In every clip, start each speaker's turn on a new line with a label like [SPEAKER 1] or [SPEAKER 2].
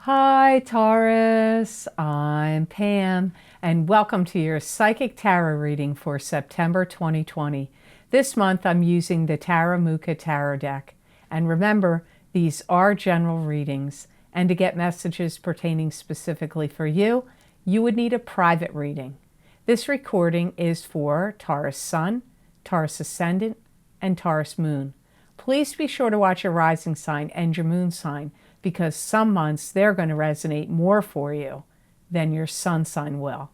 [SPEAKER 1] Hi, Taurus. I'm Pam, and welcome to your Psychic Tarot reading for September 2020. This month, I'm using the Taramuka Tarot deck. And remember, these are general readings, and to get messages pertaining specifically for you, you would need a private reading. This recording is for Taurus Sun, Taurus Ascendant, and Taurus Moon. Please be sure to watch your rising sign and your moon sign, because some months they're going to resonate more for you than your sun sign will.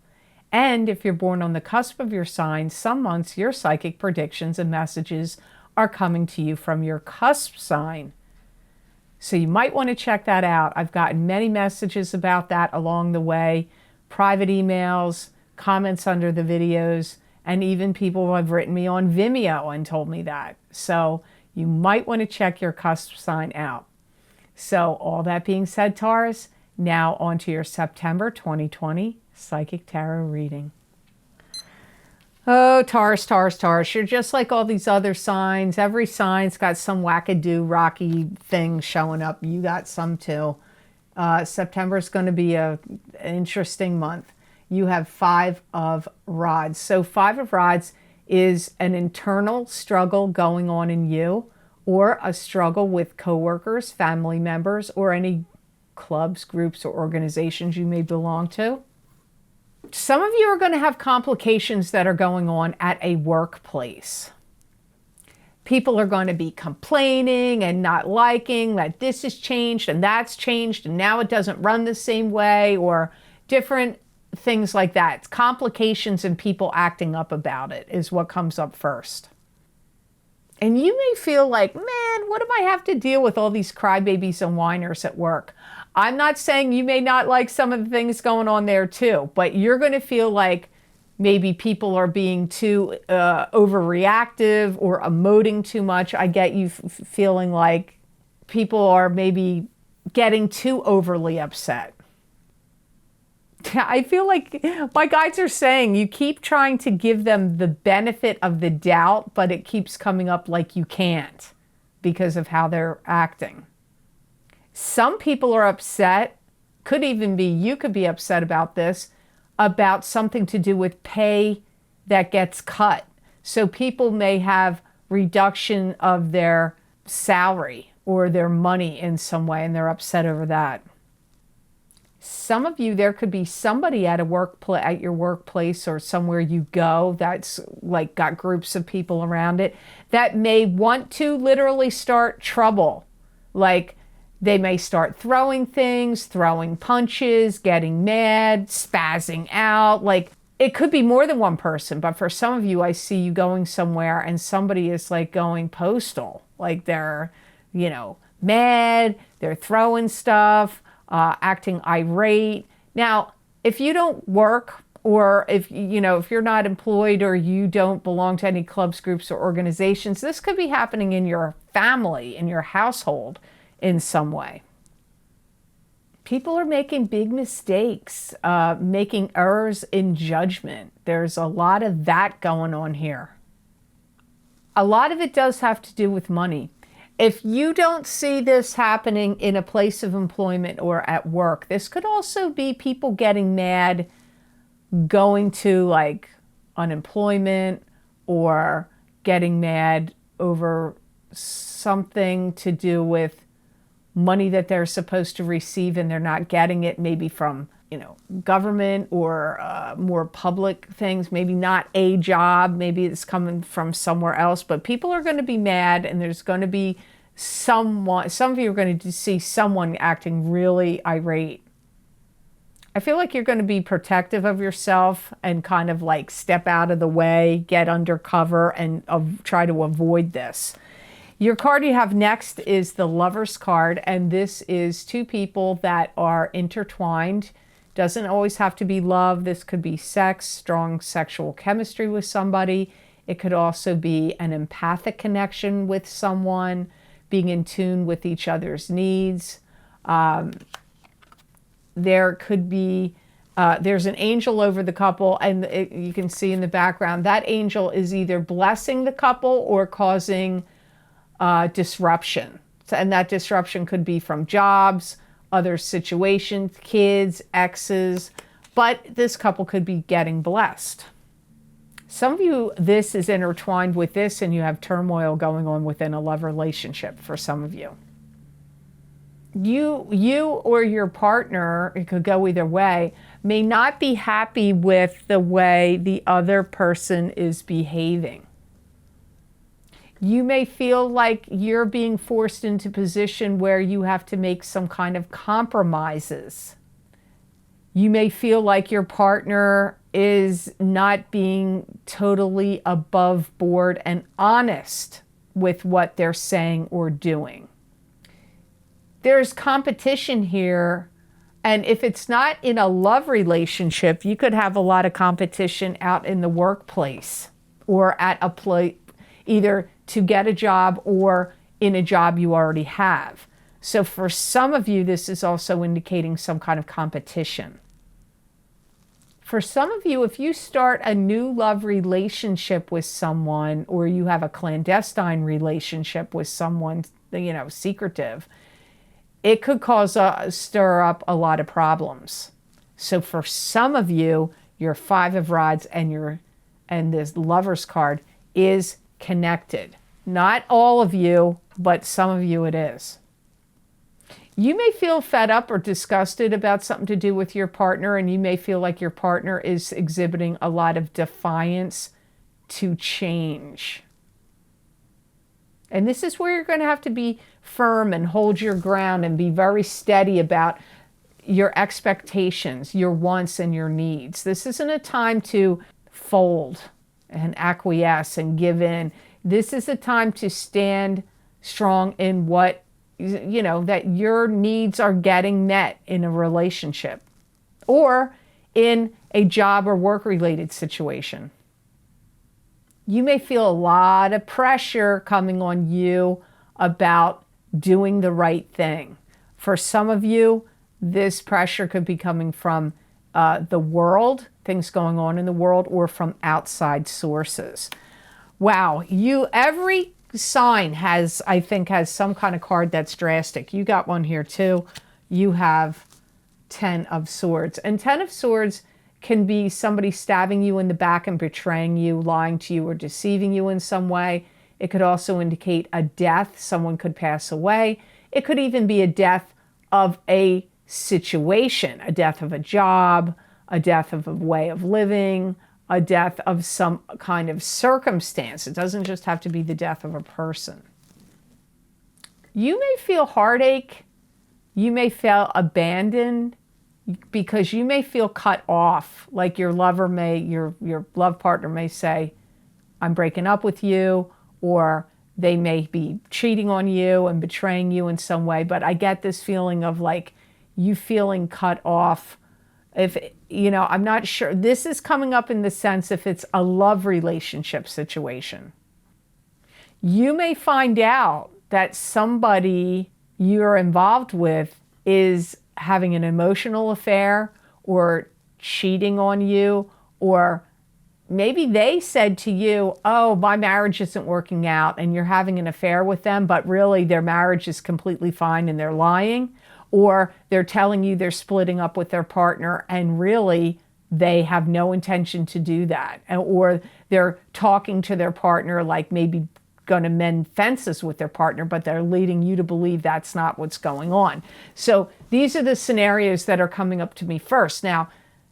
[SPEAKER 1] And if you're born on the cusp of your sign, some months your psychic predictions and messages are coming to you from your cusp sign. So you might want to check that out. I've gotten many messages about that along the way, private emails, comments under the videos, and even people who have written me on Vimeo and told me that. So you might want to check your cusp sign out. So all that being said, Taurus, now on to your September 2020 Psychic Tarot reading. Oh, Taurus, Taurus, Taurus, you're just like all these other signs. Every sign's got some wackadoo, rocky thing showing up. You got some too. September is going to be an interesting month. You have Five of Rods. So Five of Rods is an internal struggle going on in you, or a struggle with coworkers, family members, or any clubs, groups, or organizations you may belong to. Some of you are going to have complications that are going on at a workplace. People are going to be complaining and not liking that this has changed and that's changed and now it doesn't run the same way, or different things like that. It's complications and people acting up about it is what comes up first. And you may feel like, man, what do I have to deal with all these crybabies and whiners at work? I'm not saying you may not like some of the things going on there too, but you're going to feel like maybe people are being too overreactive or emoting too much. I get you feeling like people are maybe getting too overly upset. I feel like my guides are saying you keep trying to give them the benefit of the doubt, but it keeps coming up like you can't because of how they're acting. Some people are upset, could even be, you could be upset about this, about something to do with pay that gets cut. So people may have reduction of their salary or their money in some way, and they're upset over that. Some of you, there could be somebody at at your workplace or somewhere you go that's like got groups of people around it that may want to literally start trouble. Like they may start throwing things, throwing punches, getting mad, spazzing out. Like it could be more than one person, but for some of you, I see you going somewhere and somebody is like going postal. Like they're, mad, they're throwing stuff, acting irate. Now, if you don't work, or if you're not employed, or you don't belong to any clubs, groups, or organizations, this could be happening in your family, in your household in some way. People are making big mistakes, making errors in judgment. There's a lot of that going on here. A lot of it does have to do with money. If you don't see this happening in a place of employment or at work, this could also be people getting mad, going to like unemployment, or getting mad over something to do with money that they're supposed to receive and they're not getting it, maybe from government or more public things, maybe not a job, maybe it's coming from somewhere else, but people are going to be mad, and there's going to be some of you are going to see someone acting really irate. I feel like you're going to be protective of yourself and kind of like step out of the way, get under cover, and try to avoid this. Your card you have next is the Lover's card, and this is two people that are intertwined. Doesn't always have to be love. This could be sex, strong sexual chemistry with somebody. It could also be an empathic connection with someone, being in tune with each other's needs. There could be, there's an angel over the couple, and you can see in the background, that angel is either blessing the couple or causing disruption. And that disruption could be from jobs, other situations, kids, exes, but this couple could be getting blessed. Some of you, this is intertwined with this, and you have turmoil going on within a love relationship for some of you. You or your partner, it could go either way, may not be happy with the way the other person is behaving. You may feel like you're being forced into a position where you have to make some kind of compromises. You may feel like your partner is not being totally above board and honest with what they're saying or doing. There's competition here, and if it's not in a love relationship, you could have a lot of competition out in the workplace or at a place, either to get a job or in a job you already have. So for some of you, this is also indicating some kind of competition. For some of you, if you start a new love relationship with someone, or you have a clandestine relationship with someone, secretive, it could stir up a lot of problems. So for some of you, your Five of Rods and this Lover's card is connected. Not all of you, but some of you it is. You may feel fed up or disgusted about something to do with your partner, and you may feel like your partner is exhibiting a lot of defiance to change. And this is where you're going to have to be firm and hold your ground and be very steady about your expectations, your wants, and your needs. This isn't a time to fold and acquiesce and give in. This is a time to stand strong in what, that your needs are getting met in a relationship or in a job or work-related situation. You may feel a lot of pressure coming on you about doing the right thing. For some of you, this pressure could be coming from the world, things going on in the world, or from outside sources. Wow, every sign has some kind of card that's drastic. You got one here too. You have 10 of Swords. And 10 of Swords can be somebody stabbing you in the back and betraying you, lying to you, or deceiving you in some way. It could also indicate a death. Someone could pass away. It could even be a death of a situation, a death of a job, a death of a way of living, a death of some kind of circumstance. It doesn't just have to be the death of a person. You may feel heartache. You may feel abandoned because you may feel cut off. Like your love partner may say, I'm breaking up with you, or they may be cheating on you and betraying you in some way. But I get this feeling of like you feeling cut off. I'm not sure. This is coming up in the sense if it's a love relationship situation. You may find out that somebody you're involved with is having an emotional affair or cheating on you, or maybe they said to you, oh, my marriage isn't working out, and you're having an affair with them, but really their marriage is completely fine and they're lying. Or they're telling you they're splitting up with their partner and really they have no intention to do that. Or they're talking to their partner like maybe going to mend fences with their partner, but they're leading you to believe that's not what's going on. So these are the scenarios that are coming up to me first. Now,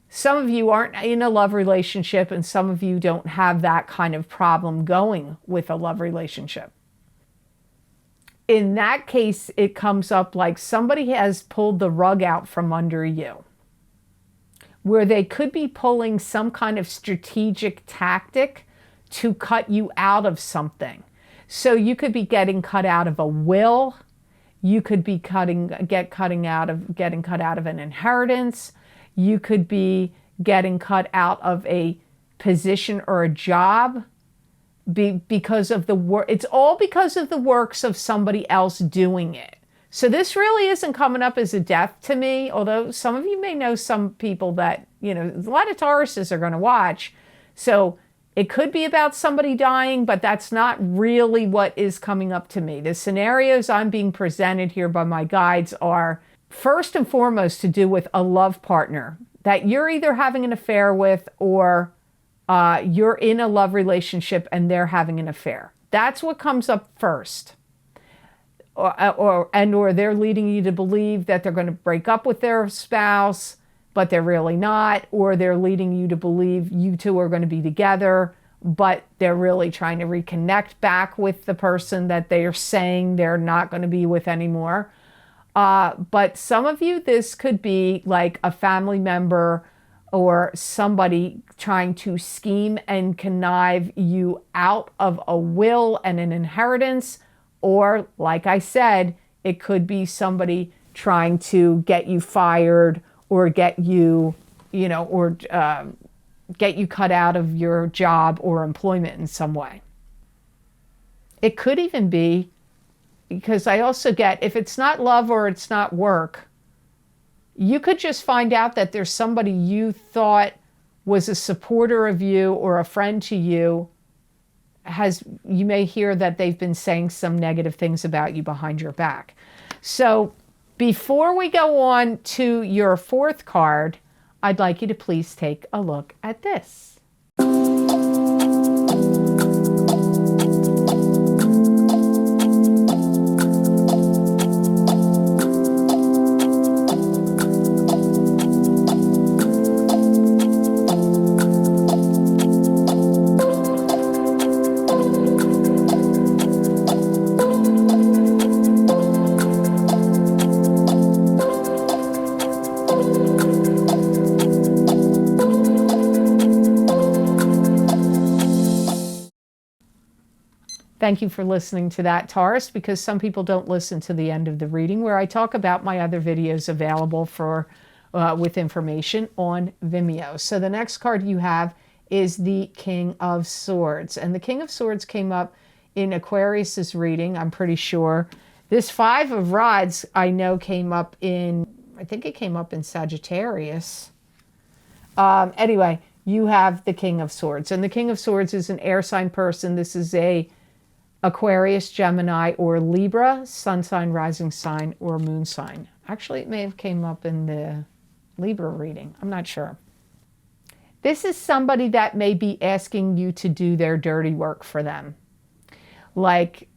[SPEAKER 1] some of you aren't in a love relationship and some of you don't have that kind of problem going with a love relationship. In that case, it comes up like somebody has pulled the rug out from under you, where they could be pulling some kind of strategic tactic to cut you out of something. So you could be getting cut out of a will. You could be getting cut out of an inheritance. You could be getting cut out of a position or a job. Because of the work, it's all because of the works of somebody else doing it. So this really isn't coming up as a death to me, although some of you may know some people that, a lot of Tauruses are going to watch. So it could be about somebody dying, but that's not really what is coming up to me. The scenarios I'm being presented here by my guides are first and foremost to do with a love partner that you're either having an affair with, or you're in a love relationship and they're having an affair. That's what comes up first. Or they're leading you to believe that they're going to break up with their spouse, but they're really not. Or they're leading you to believe you two are going to be together, but they're really trying to reconnect back with the person that they are saying they're not going to be with anymore. But some of you, this could be like a family member or somebody trying to scheme and connive you out of a will and an inheritance. Or, like I said, it could be somebody trying to get you fired or get you, get you cut out of your job or employment in some way. It could even be, because I also get, if it's not love or it's not work, you could just find out that there's somebody you thought was a supporter of you or a friend to you. You may hear that they've been saying some negative things about you behind your back. So before we go on to your fourth card, I'd like you to please take a look at this. Thank you for listening to that, Taurus, because some people don't listen to the end of the reading, where I talk about my other videos available for with information on Vimeo. So the next card you have is the King of Swords. And the King of Swords came up in Aquarius's reading, I'm pretty sure. This Five of Rods, I know, came up in, I think it came up in Sagittarius. Anyway, you have the King of Swords. And the King of Swords is an air sign person. This is a Aquarius, Gemini, or Libra, sun sign, rising sign, or moon sign. Actually, it may have came up in the Libra reading. I'm not sure. This is somebody that may be asking you to do their dirty work for them. Like,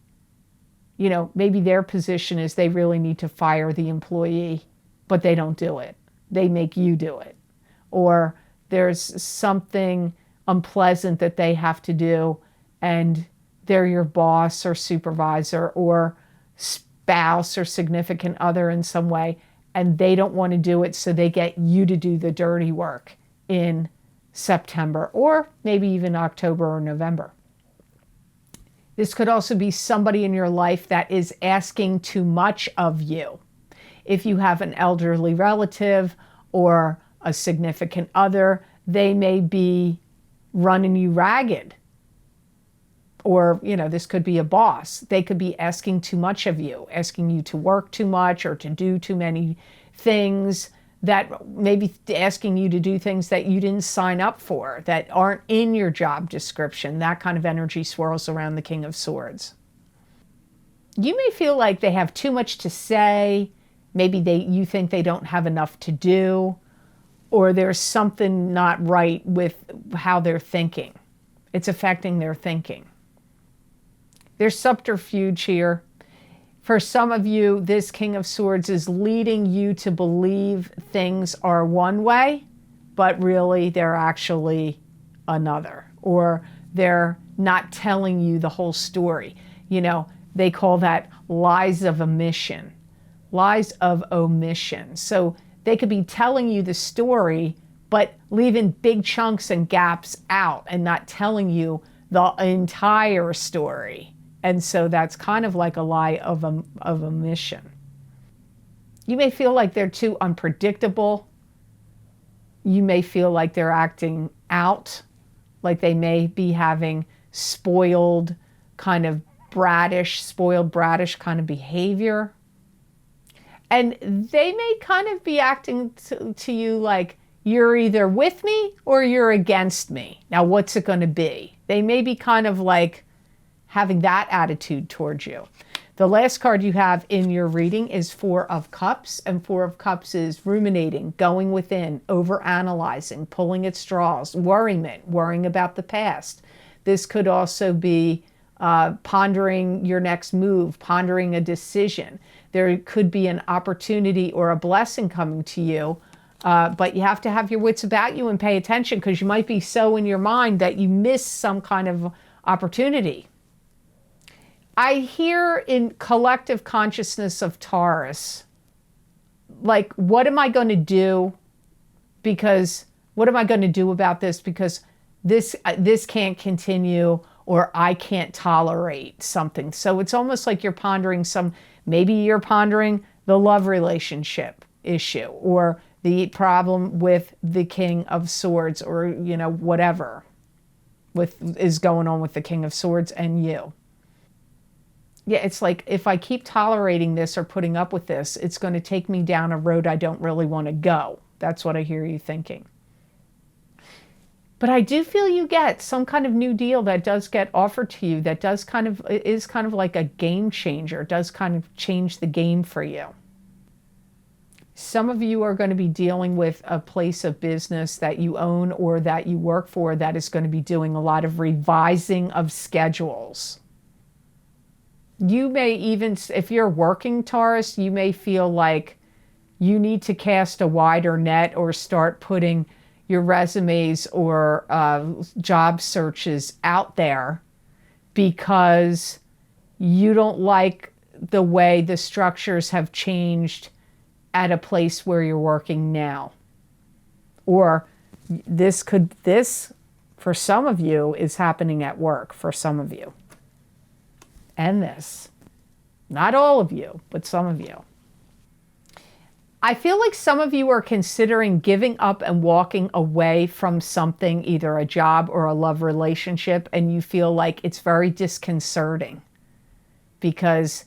[SPEAKER 1] maybe their position is they really need to fire the employee, but they don't do it. They make you do it. Or there's something unpleasant that they have to do, and they're your boss or supervisor or spouse or significant other in some way, and they don't want to do it, so they get you to do the dirty work in September or maybe even October or November. This could also be somebody in your life that is asking too much of you. If you have an elderly relative or a significant other, they may be running you ragged. Or, this could be a boss. They could be asking too much of you, asking you to work too much or to do too many things, that maybe asking you to do things that you didn't sign up for, that aren't in your job description. That kind of energy swirls around the King of Swords. You may feel like they have too much to say. Maybe you think they don't have enough to do, or there's something not right with how they're thinking. It's affecting their thinking. There's subterfuge here. For some of you, this King of Swords is leading you to believe things are one way, but really they're actually another. Or they're not telling you the whole story. They call that lies of omission. Lies of omission. So they could be telling you the story, but leaving big chunks and gaps out and not telling you the entire story. And so that's kind of like a lie of omission. You may feel like they're too unpredictable. You may feel like they're acting out, like they may be having spoiled bratish kind of behavior. And they may kind of be acting to you like you're either with me or you're against me. Now, what's it going to be? They may be kind of like having that attitude towards you. The last card you have in your reading is Four of Cups, and Four of Cups is ruminating, going within, overanalyzing, pulling at straws, worriment, worrying about the past. This could also be pondering your next move, pondering a decision. There could be an opportunity or a blessing coming to you, but you have to have your wits about you and pay attention, because you might be so in your mind that you miss some kind of opportunity. I hear in collective consciousness of Taurus, like, what am I going to do? Because what am I going to do about this? Because this can't continue, or I can't tolerate something. So it's almost like you're pondering maybe you're pondering the love relationship issue, or the problem with the King of Swords, or, whatever is going on with the King of Swords and you. Yeah, it's like, if I keep tolerating this or putting up with this, it's going to take me down a road I don't really want to go. That's what I hear you thinking. But I do feel you get some kind of new deal that does get offered to you, that is kind of like a game changer, does kind of change the game for you. Some of you are going to be dealing with a place of business that you own or that you work for that is going to be doing a lot of revising of schedules. You may even, if you're working, Taurus, you may feel like you need to cast a wider net or start putting your resumes or job searches out there, because you don't like the way the structures have changed at a place where you're working now. Or this, for some of you, is happening at work, for some of you. And this. Not all of you, but some of you. I feel like some of you are considering giving up and walking away from something, either a job or a love relationship, and you feel like it's very disconcerting because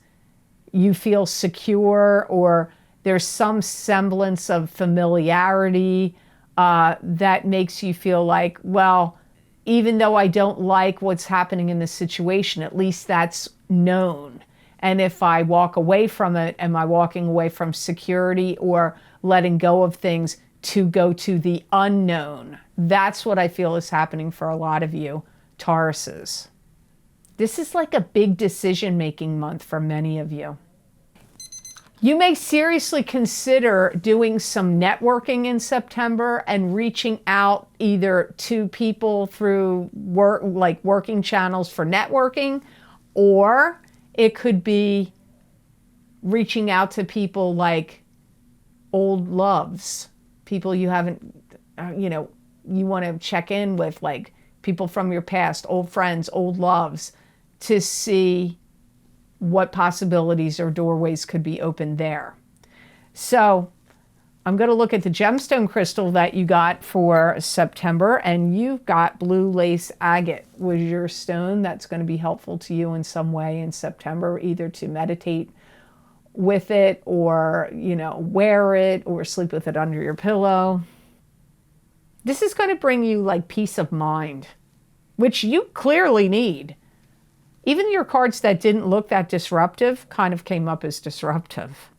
[SPEAKER 1] you feel secure, or there's some semblance of familiarity that makes you feel like, well, even though I don't like what's happening in the situation, at least that's known. And if I walk away from it, am I walking away from security or letting go of things to go to the unknown? That's what I feel is happening for a lot of you, Tauruses. This is like a big decision-making month for many of you. You may seriously consider doing some networking in September and reaching out either to people through work, like working channels for networking, or it could be reaching out to people like old loves, people you haven't, you want to check in with, like people from your past, old friends, old loves, to see what possibilities or doorways could be open there. So I'm going to look at the gemstone crystal that you got for September, and you've got blue lace agate was your stone that's going to be helpful to you in some way in September, either to meditate with it or, wear it or sleep with it under your pillow. This is going to bring you like peace of mind, which you clearly need. Even your cards that didn't look that disruptive kind of came up as disruptive.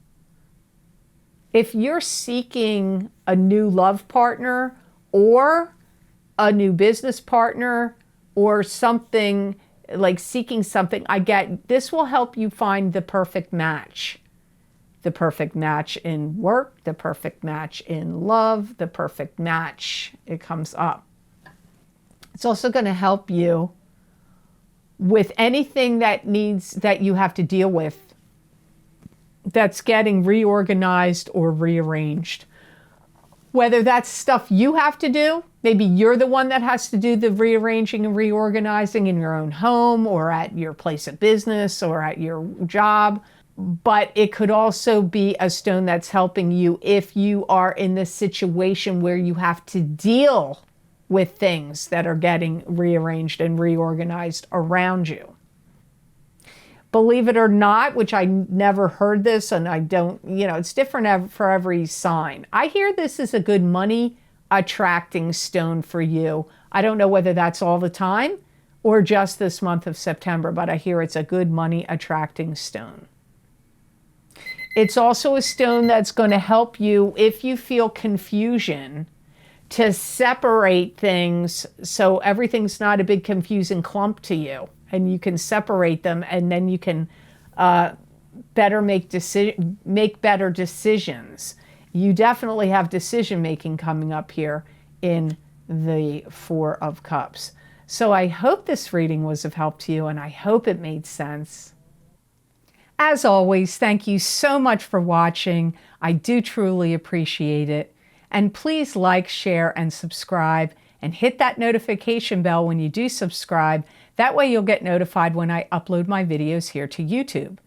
[SPEAKER 1] If you're seeking a new love partner or a new business partner or something, like seeking something, I get this will help you find the perfect match. The perfect match in work, the perfect match in love, the perfect match, it comes up. It's also going to help you with anything that you have to deal with that's getting reorganized or rearranged. Whether that's stuff you have to do, maybe you're the one that has to do the rearranging and reorganizing in your own home or at your place of business or at your job. But it could also be a stone that's helping you if you are in this situation where you have to deal with things that are getting rearranged and reorganized around you. Believe it or not, which I never heard this, and I don't, it's different for every sign. I hear this is a good money attracting stone for you. I don't know whether that's all the time or just this month of September, but I hear it's a good money attracting stone. It's also a stone that's going to help you if you feel confusion to separate things so everything's not a big confusing clump to you, and you can separate them, and then you can make better decisions. You definitely have decision making coming up here in the Four of Cups. So I hope this reading was of help to you, and I hope it made sense. As always, thank you so much for watching. I do truly appreciate it. And please like, share, and subscribe, and hit that notification bell when you do subscribe. That way you'll get notified when I upload my videos here to YouTube.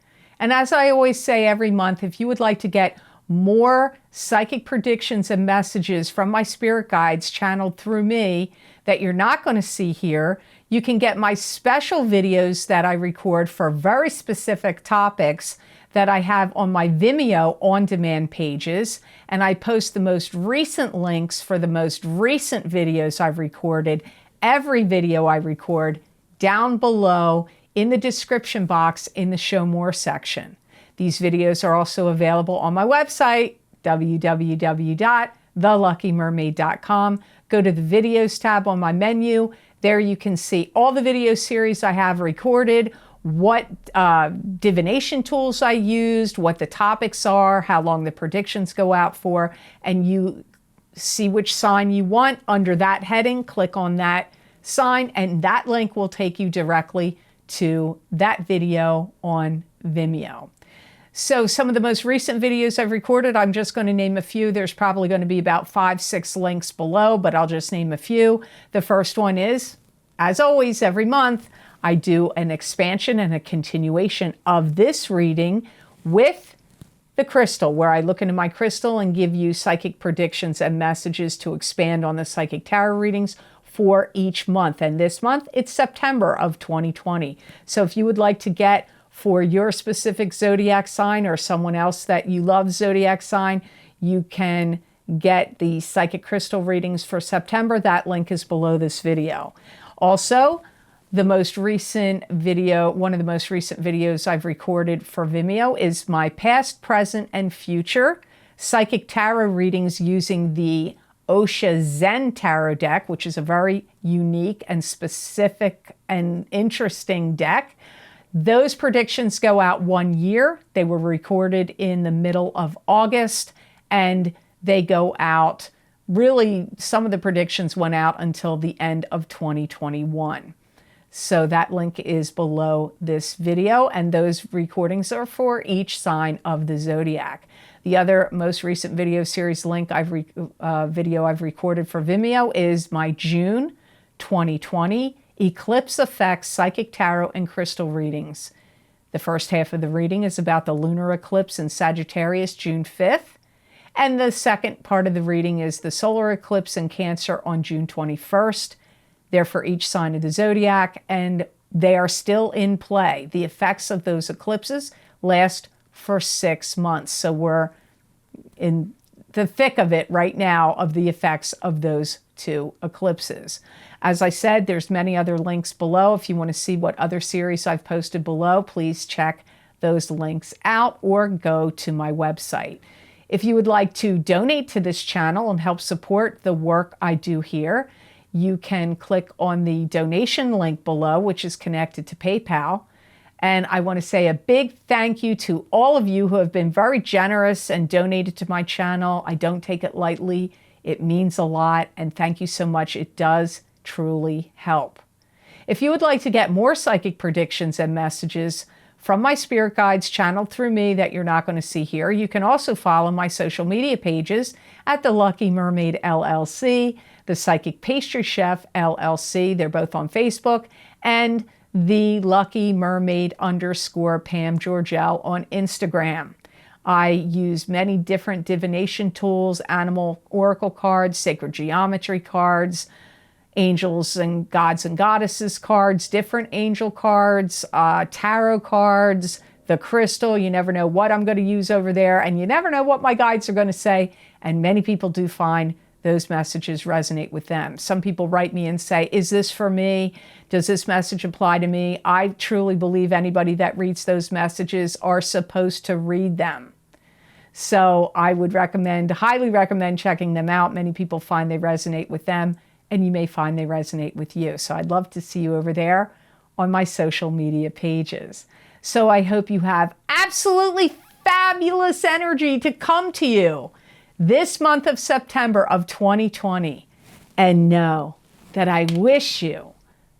[SPEAKER 1] And as I always say every month, if you would like to get more psychic predictions and messages from my spirit guides channeled through me that you're not going to see here, you can get my special videos that I record for very specific topics that I have on my Vimeo on-demand pages, and I post the most recent links for the most recent videos I've recorded, every video I record, down below in the description box in the Show More section. These videos are also available on my website, www.theluckymermaid.com. Go to the Videos tab on my menu. There you can see all the video series I have recorded, what divination tools I used, what the topics are, how long the predictions go out for, and you see which sign you want under that heading. Click on that sign, and that link will take you directly to that video on Vimeo. So some of the most recent videos I've recorded, I'm just going to name a few. There's probably going to be about 5-6 links below, but I'll just name a few. The first one is, as always, every month, I do an expansion and a continuation of this reading with the crystal, where I look into my crystal and give you psychic predictions and messages to expand on the psychic tarot readings for each month. And this month, it's September of 2020. So if you would like to get for your specific zodiac sign or someone else that you love zodiac sign, you can get the psychic crystal readings for September. That link is below this video. Also, the most recent video, one of the most recent videos I've recorded for Vimeo is my past, present, and future psychic tarot readings using the Osha Zen Tarot deck, which is a very unique and specific and interesting deck. Those predictions go out 1 year. They were recorded in the middle of August, and they go out, really, some of the predictions went out until the end of 2021. So that link is below this video, and those recordings are for each sign of the zodiac. The other most recent video series link I've recorded for Vimeo is my June 2020 Eclipse Effects Psychic Tarot and Crystal Readings. The first half of the reading is about the lunar eclipse in Sagittarius, June 5th. And the second part of the reading is the solar eclipse in Cancer on June 21st. They're for each sign of the zodiac, and they are still in play. The effects of those eclipses last for 6 months. So we're in the thick of it right now of the effects of those two eclipses. As I said, there's many other links below. If you want to see what other series I've posted below, please check those links out or go to my website. If you would like to donate to this channel and help support the work I do here, you can click on the donation link below, which is connected to PayPal. And I want to say a big thank you to all of you who have been very generous and donated to my channel. I don't take it lightly. It means a lot, and thank you so much. It does truly help. If you would like to get more psychic predictions and messages from my spirit guides channeled through me that you're not going to see here, you can also follow my social media pages at The Lucky Mermaid LLC, The Psychic Pastry Chef LLC, they're both on Facebook, and The Lucky Mermaid _ Pam Georgel on Instagram. I use many different divination tools, animal oracle cards, sacred geometry cards, angels and gods and goddesses cards, different angel cards, tarot cards, the crystal. You never know what I'm going to use over there, and you never know what my guides are going to say. And many people do find those messages resonate with them. Some people write me and say, is this for me? Does this message apply to me? I truly believe anybody that reads those messages are supposed to read them. So I would highly recommend checking them out. Many people find they resonate with them, and you may find they resonate with you. So I'd love to see you over there on my social media pages. So I hope you have absolutely fabulous energy to come to you this month of September of 2020. And know that I wish you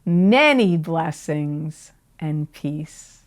[SPEAKER 1] many blessings and peace.